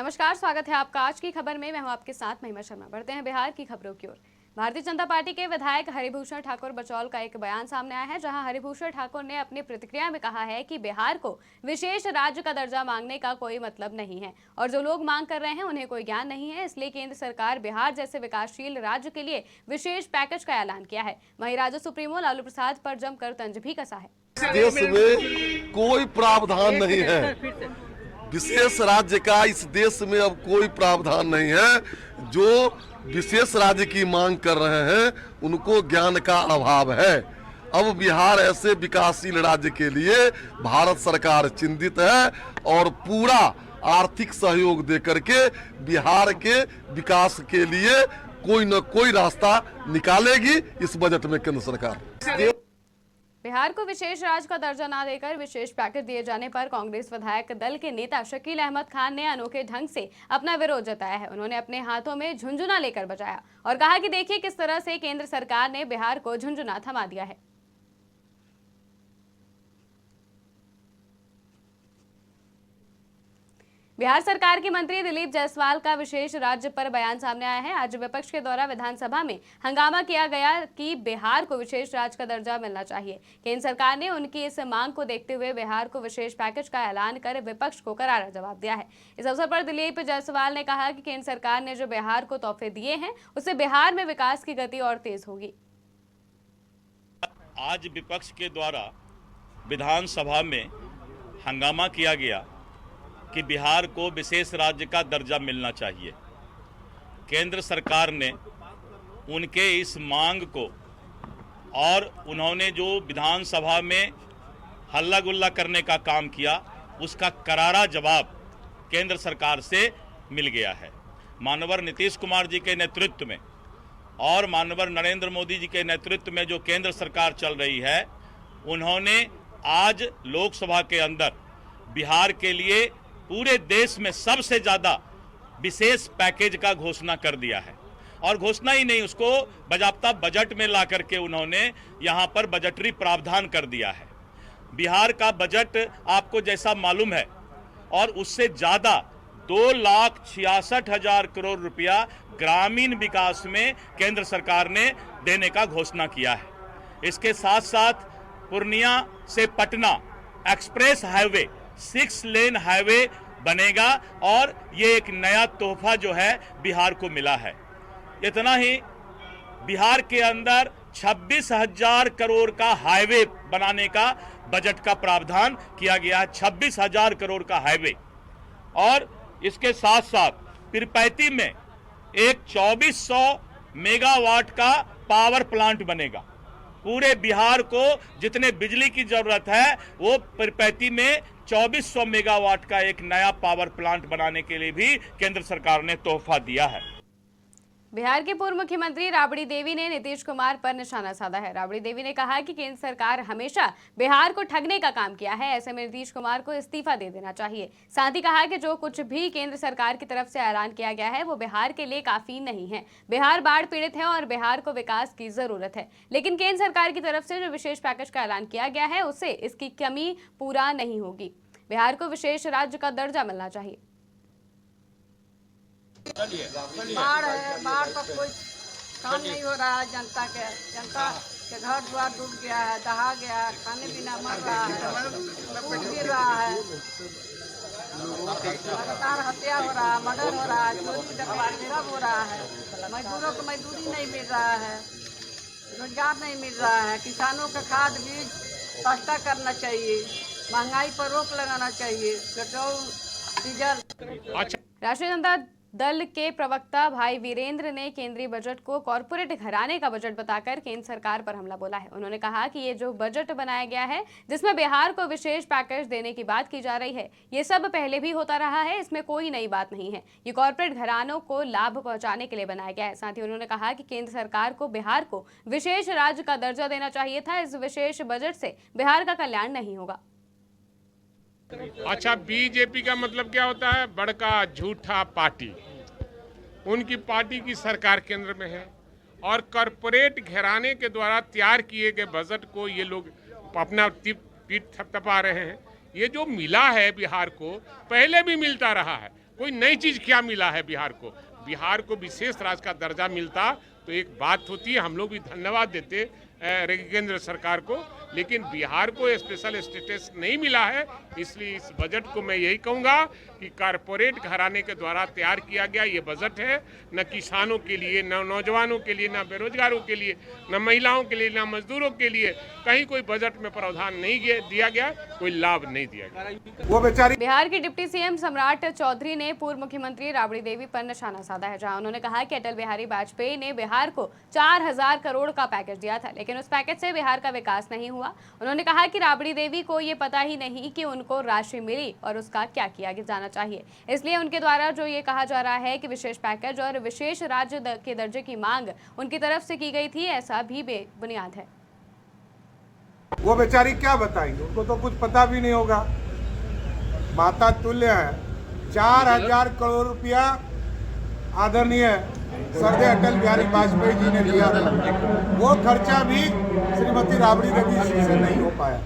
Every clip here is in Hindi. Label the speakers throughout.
Speaker 1: नमस्कार, स्वागत है आपका आज की खबर में। मैं हूं आपके साथ महिमा शर्मा। बढ़ते हैं बिहार की खबरों की ओर। भारतीय जनता पार्टी के विधायक हरिभूषण ठाकुर बचौल का एक बयान सामने आया है, जहां हरिभूषण ठाकुर ने अपनी प्रतिक्रिया में कहा है कि बिहार को विशेष राज्य का दर्जा मांगने का कोई मतलब नहीं है और जो लोग मांग कर रहे हैं उन्हें कोई ज्ञान नहीं है। इसलिए केंद्र सरकार बिहार जैसे विकासशील राज्य के लिए विशेष पैकेज का ऐलान किया है। वहीं राजद सुप्रीमो लालू प्रसाद पर जमकर तंज भी कसा है।
Speaker 2: देश में कोई प्रावधान नहीं है, विशेष राज्य का इस देश में अब कोई प्रावधान नहीं है। जो विशेष राज्य की मांग कर रहे हैं उनको ज्ञान का अभाव है। अब बिहार ऐसे विकासशील राज्य के लिए भारत सरकार चिंतित है और पूरा आर्थिक सहयोग देकर के बिहार के विकास के लिए कोई न कोई रास्ता निकालेगी इस बजट में केंद्र सरकार।
Speaker 1: बिहार को विशेष राज्य का दर्जा न देकर विशेष पैकेज दिए जाने पर कांग्रेस विधायक दल के नेता शकील अहमद खान ने अनोखे ढंग से अपना विरोध जताया है। उन्होंने अपने हाथों में झुंझुना लेकर बजाया और कहा कि देखिए किस तरह से केंद्र सरकार ने बिहार को झुंझुना थमा दिया है। बिहार सरकार के मंत्री दिलीप जायसवाल का विशेष राज्य पर बयान सामने आया है। आज विपक्ष के द्वारा विधानसभा में हंगामा किया गया कि बिहार को विशेष राज्य का दर्जा मिलना चाहिए। केंद्र सरकार ने उनकी इस मांग को देखते हुए बिहार को विशेष पैकेज का ऐलान कर विपक्ष को करारा जवाब दिया है। इस अवसर पर दिलीप जायसवाल ने कहा कि केंद्र सरकार ने जो बिहार को तोहफे दिए हैं उससे बिहार में विकास की गति और तेज होगी।
Speaker 3: आज विपक्ष के द्वारा विधानसभा में हंगामा किया गया कि बिहार को विशेष राज्य का दर्जा मिलना चाहिए। केंद्र सरकार ने उनके इस मांग को और उन्होंने जो विधानसभा में हल्ला गुल्ला करने का काम किया उसका करारा जवाब केंद्र सरकार से मिल गया है। माननीय नीतीश कुमार जी के नेतृत्व में और माननीय नरेंद्र मोदी जी के नेतृत्व में जो केंद्र सरकार चल रही है, उन्होंने आज लोकसभा के अंदर बिहार के लिए पूरे देश में सबसे ज़्यादा विशेष पैकेज का घोषणा कर दिया है। और घोषणा ही नहीं, उसको बाकायदा बजट में ला करके उन्होंने यहाँ पर बजटरी प्रावधान कर दिया है। बिहार का बजट आपको जैसा मालूम है और उससे ज़्यादा 2,66,000 करोड़ रुपया ग्रामीण विकास में केंद्र सरकार ने देने का घोषणा किया है। इसके साथ साथ पूर्णिया से Patna express highway 6 lane highway बनेगा और ये एक नया तोहफा जो है बिहार को मिला है। इतना ही, बिहार के अंदर 26,000 करोड़ का हाईवे बनाने का बजट का प्रावधान किया गया है। 26,000 करोड़ का हाईवे। और इसके साथ साथ पीरपैंती में एक 2400 मेगावाट का पावर प्लांट बनेगा। पूरे बिहार को जितने बिजली की जरूरत है वो पीरपैंती में 2400 मेगावाट का एक नया पावर प्लांट बनाने के लिए भी केंद्र सरकार ने तोहफा दिया है।
Speaker 1: बिहार के पूर्व मुख्यमंत्री राबड़ी देवी ने नीतीश कुमार पर निशाना साधा है। राबड़ी देवी ने कहा कि केंद्र सरकार हमेशा बिहार को ठगने का काम किया है, ऐसे में नीतीश कुमार को इस्तीफा दे देना चाहिए। साथ ही कहा कि जो कुछ भी केंद्र सरकार की तरफ से ऐलान किया गया है वो बिहार के लिए काफी नहीं है। बिहार बाढ़ पीड़ित है और बिहार को विकास की जरूरत है, लेकिन केंद्र सरकार की तरफ से जो विशेष पैकेज का ऐलान किया गया है उससे इसकी कमी पूरा नहीं होगी। बिहार को विशेष राज्य का दर्जा मिलना चाहिए।
Speaker 4: बाढ़ है, बाढ़ पर कोई काम नहीं हो रहा है। जनता के घर द्वार डूब गया है, दहा गया है, खाने पीना मर रहा है, खून गिर रहा है, लगातार हत्या हो रहा है, मर्डर हो रहा है, चोरी डकैती सब हो रहा है। मजदूरों को मजदूरी नहीं मिल रहा है, रोजगार नहीं मिल रहा है। किसानों का खाद बीज सस्ता करना चाहिए, महंगाई पर रोक लगाना चाहिए। Petrol diesel.
Speaker 1: राष्ट्रीय जनता दल के प्रवक्ता भाई वीरेंद्र ने केंद्रीय बजट को कॉरपोरेट घराने का बजट बताकर केंद्र सरकार पर हमला बोला है। उन्होंने कहा कि ये जो बजट बनाया गया है जिसमें बिहार को विशेष पैकेज देने की बात की जा रही है, ये सब पहले भी होता रहा है, इसमें कोई नई बात नहीं है। ये कॉरपोरेट घरानों को लाभ पहुंचाने के लिए बनाया गया है। साथ ही उन्होंने कहा कि केंद्र सरकार को बिहार को विशेष राज्य का दर्जा देना चाहिए था। इस विशेष बजट से बिहार का कल्याण नहीं होगा।
Speaker 5: अच्छा, बीजेपी का मतलब क्या होता है? बड़का झूठा पार्टी। उनकी पार्टी की सरकार केंद्र में है और कॉरपोरेट घराने के द्वारा तैयार किए गए बजट को ये लोग अपना पीठ थपथपा रहे हैं। ये जो मिला है बिहार को, पहले भी मिलता रहा है। कोई नई चीज क्या मिला है बिहार को? बिहार को विशेष राज्य का दर्जा मिलता तो एक बात होती है, हम लोग भी धन्यवाद देते केंद्र सरकार को, लेकिन बिहार को स्पेशल स्टेटस नहीं मिला है। इसलिए इस बजट को मैं यही कहूंगा कि कारपोरेट घराने के द्वारा तैयार किया गया ये बजट है, न किसानों के लिए, न नौजवानों के लिए, न बेरोजगारों के लिए, न महिलाओं के लिए, न मजदूरों के लिए कहीं कोई बजट में प्रावधान नहीं दिया गया, कोई लाभ नहीं दिया गया।
Speaker 6: वो बेचारी
Speaker 1: बिहार के डिप्टी सीएम सम्राट चौधरी ने पूर्व मुख्यमंत्री राबड़ी देवी पर निशाना साधा है, जहां उन्होंने कहा कि अटल बिहारी वाजपेयी ने बिहार को 4000 करोड़ का पैकेज दिया था, लेकिन उस पैकेज से बिहार का विकास नहीं हुआ। उन्होंने कहा कि राबड़ी देवी को ये पता ही नहीं कि उनको राशि मिली और उसका क्या किया जाना चाहिए। इसलिए उनके द्वारा जो ये कहा जा रहा है कि विशेष पैकेज और विशेष राज्य के दर्जे की मांग उनकी तरफ से की गई थी, ऐसा भी बेबुनियाद है।
Speaker 6: वो बेचारी क्या बताएंगे, उनको तो कुछ पता भी नहीं होगा। माता तुल्य है। 4000 करोड़ रुपया आदरणीय सरदे अटल बिहारी वाजपेयी जी ने दिया था, वो खर्चा भी श्रीमती राबड़ी देवी जी से नहीं हो पाया।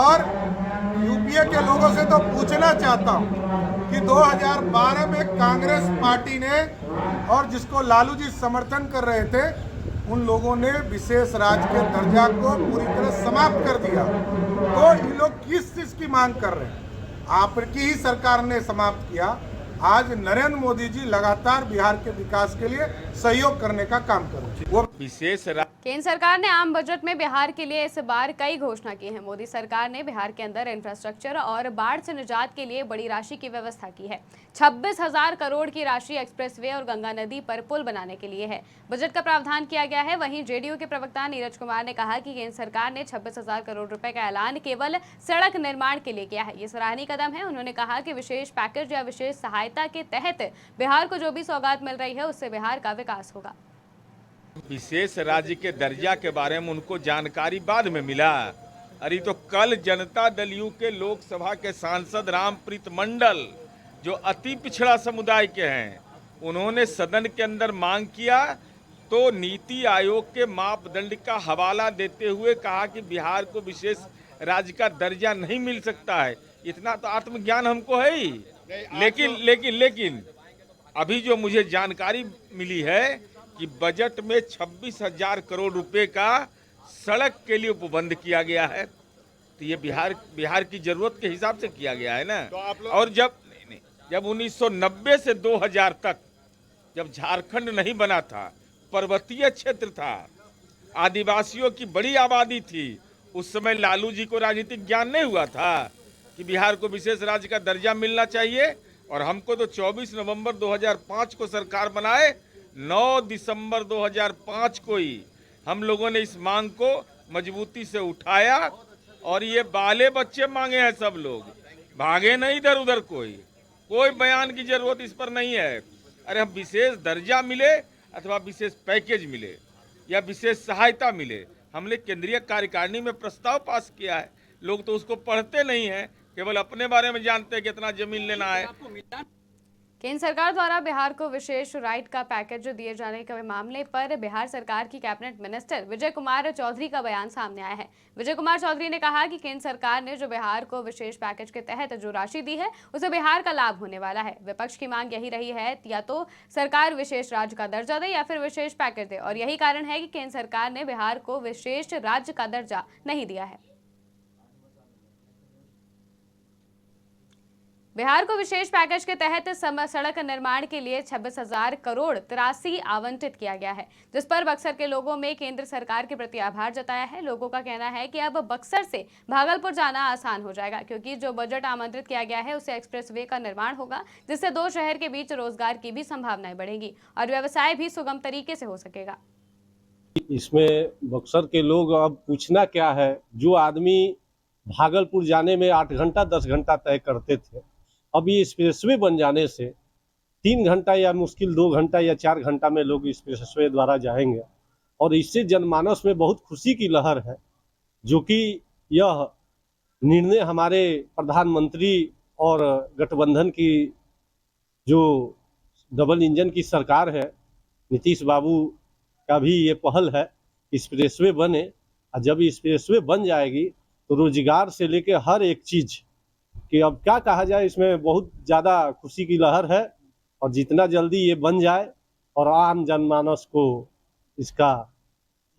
Speaker 6: और यूपीए के लोगों से तो पूछना चाहता हूँ कि 2012 में कांग्रेस पार्टी ने, और जिसको लालू जी समर्थन कर रहे थे, उन लोगों ने विशेष राज्य के दर्जा को पूरी तरह समाप्त कर दिया। तो ये लोग किस चीज की मांग कर रहे हैं? आपकी ही सरकार ने समाप्त किया। आज नरेंद्र मोदी जी लगातार बिहार के विकास के लिए सहयोग करने का काम कर रहे हैं। वो
Speaker 5: विशेष
Speaker 1: केंद्र सरकार ने आम बजट में बिहार के लिए इस बार कई घोषणा की है। मोदी सरकार ने बिहार के अंदर इंफ्रास्ट्रक्चर और बाढ़ से निजात के लिए बड़ी राशि की व्यवस्था की है। 26,000 करोड़ की राशि एक्सप्रेसवे और गंगा नदी पर पुल बनाने के लिए है। बजट का प्रावधान किया गया है। वहीं जेडीयू के प्रवक्ता नीरज कुमार ने कहा कि केंद्र सरकार ने 26,000 करोड़ रुपए का ऐलान केवल सड़क निर्माण के लिए किया है। ये सराहनीय कदम है। उन्होंने कहा कि विशेष पैकेज या विशेष सहायता के तहत बिहार को जो भी सौगात मिल रही है, उससे बिहार का विकास होगा।
Speaker 7: विशेष राज्य के दर्जा के बारे में उनको जानकारी बाद में मिला। अरे तो कल जनता दल यू के लोकसभा के सांसद रामप्रीत मंडल, जो अति पिछड़ा समुदाय के हैं, उन्होंने सदन के अंदर मांग किया तो नीति आयोग के मापदंड का हवाला देते हुए कहा कि बिहार को विशेष राज्य का दर्जा नहीं मिल सकता है। इतना तो आत्मज्ञान हमको है ही। लेकिन अभी जो मुझे जानकारी मिली है कि बजट में 26,000 करोड़ रुपए का सड़क के लिए उपबंध किया गया है। तो ये बिहार की जरूरत के हिसाब से किया गया है ना। तो और जब 1990 से 2000 तक जब झारखंड नहीं बना था, पर्वतीय क्षेत्र था, आदिवासियों की बड़ी आबादी थी, उस समय लालू जी को राजनीतिक ज्ञान नहीं हुआ था कि बिहार को विशेष राज्य का दर्जा मिलना चाहिए। और हमको तो 24 नवंबर 2005 को सरकार बनाए, 9 दिसंबर 2005 को ही हम लोगों ने इस मांग को मजबूती से उठाया। और ये बाले बच्चे मांगे हैं, सब लोग भागे नहीं इधर उधर। कोई बयान की जरूरत इस पर नहीं है। अरे हम विशेष दर्जा मिले अथवा विशेष पैकेज मिले या विशेष सहायता मिले, हमने केंद्रीय कार्यकारिणी में प्रस्ताव पास किया है। लोग तो उसको पढ़ते नहीं हैं, केवल अपने बारे में जानते हैं कितना जमीन लेना है।
Speaker 1: केंद्र सरकार द्वारा बिहार को विशेष राइट का पैकेज दिए जाने के मामले पर बिहार सरकार की कैबिनेट मिनिस्टर विजय कुमार चौधरी का बयान सामने आया है। विजय कुमार चौधरी ने कहा कि केंद्र सरकार ने जो बिहार को विशेष पैकेज के तहत जो राशि दी है, उसे बिहार का लाभ होने वाला है। विपक्ष की मांग यही रही है, या तो सरकार विशेष राज्य का दर्जा दे या फिर विशेष पैकेज दे, और यही कारण है कि केंद्र सरकार ने बिहार को विशेष राज्य का दर्जा नहीं दिया है। बिहार को विशेष पैकेज के तहत सड़क निर्माण के लिए 26,000 करोड़ 83 आवंटित किया गया है, जिस पर बक्सर के लोगों में केंद्र सरकार के प्रति आभार जताया है। लोगों का कहना है कि अब बक्सर से भागलपुर जाना आसान हो जाएगा, क्योंकि जो बजट आमंत्रित किया गया है उससे एक्सप्रेसवे का निर्माण होगा, जिससे दो शहर के बीच रोजगार की भी संभावनाएं बढ़ेंगी और व्यवसाय भी सुगम तरीके से हो सकेगा।
Speaker 8: इसमें बक्सर के लोग अब पूछना क्या है, जो आदमी भागलपुर जाने में 8 घंटा 10 घंटा तय करते थे, अब ये एक्सप्रेसवे बन जाने से 3 घंटा या मुश्किल 2 घंटा या 4 घंटा में लोग एक्सप्रेसवे द्वारा जाएंगे। और इससे जनमानस में बहुत खुशी की लहर है, जो कि यह निर्णय हमारे प्रधानमंत्री और गठबंधन की जो डबल इंजन की सरकार है, नीतीश बाबू का भी ये पहल है, एक्सप्रेसवे बने। और जब एक्सप्रेसवे बन जाएगी तो रोजगार से लेकर हर एक चीज़ कि अब क्या कहा जाए, इसमें बहुत ज़्यादा खुशी की लहर है। और जितना जल्दी ये बन जाए और आम जनमानस को इसका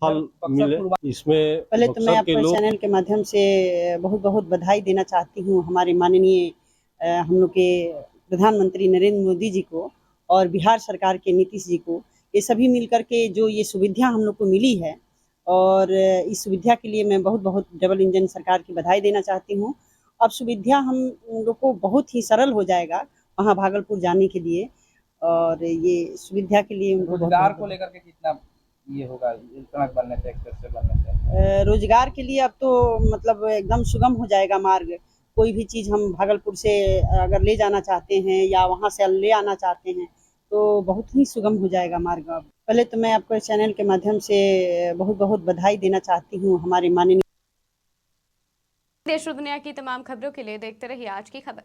Speaker 8: फल मिले, इसमें
Speaker 9: पहले तो मैं
Speaker 8: बक्सर के
Speaker 9: आपको
Speaker 8: लोग
Speaker 9: चैनल के माध्यम से बहुत बहुत बधाई देना चाहती हूँ हमारे माननीय हम लोग के प्रधानमंत्री नरेंद्र मोदी जी को और बिहार सरकार के नीतीश जी को। ये सभी मिलकर के जो ये सुविधा हम लोग को मिली है और इस सुविधा के लिए मैं बहुत बहुत डबल इंजन सरकार की बधाई देना चाहती हूँ। अब सुविधा हम लोग को बहुत ही सरल हो जाएगा वहाँ भागलपुर जाने के लिए और ये सुविधा के लिए उनको
Speaker 10: रोजगार को लेकर के कितना ये होगा सड़क बनने से, एक्सप्रेस से बनने से?
Speaker 9: रोजगार के लिए अब तो मतलब एकदम सुगम हो जाएगा मार्ग। कोई भी चीज़ हम भागलपुर से अगर ले जाना चाहते हैं या वहाँ से ले आना चाहते हैं तो बहुत ही सुगम हो जाएगा मार्ग। अब पहले तो मैं आपको चैनल के माध्यम से बहुत बहुत बधाई देना चाहती हूँ हमारे माननीय।
Speaker 1: देश और दुनिया की तमाम खबरों के लिए देखते रहिए आज की खबर।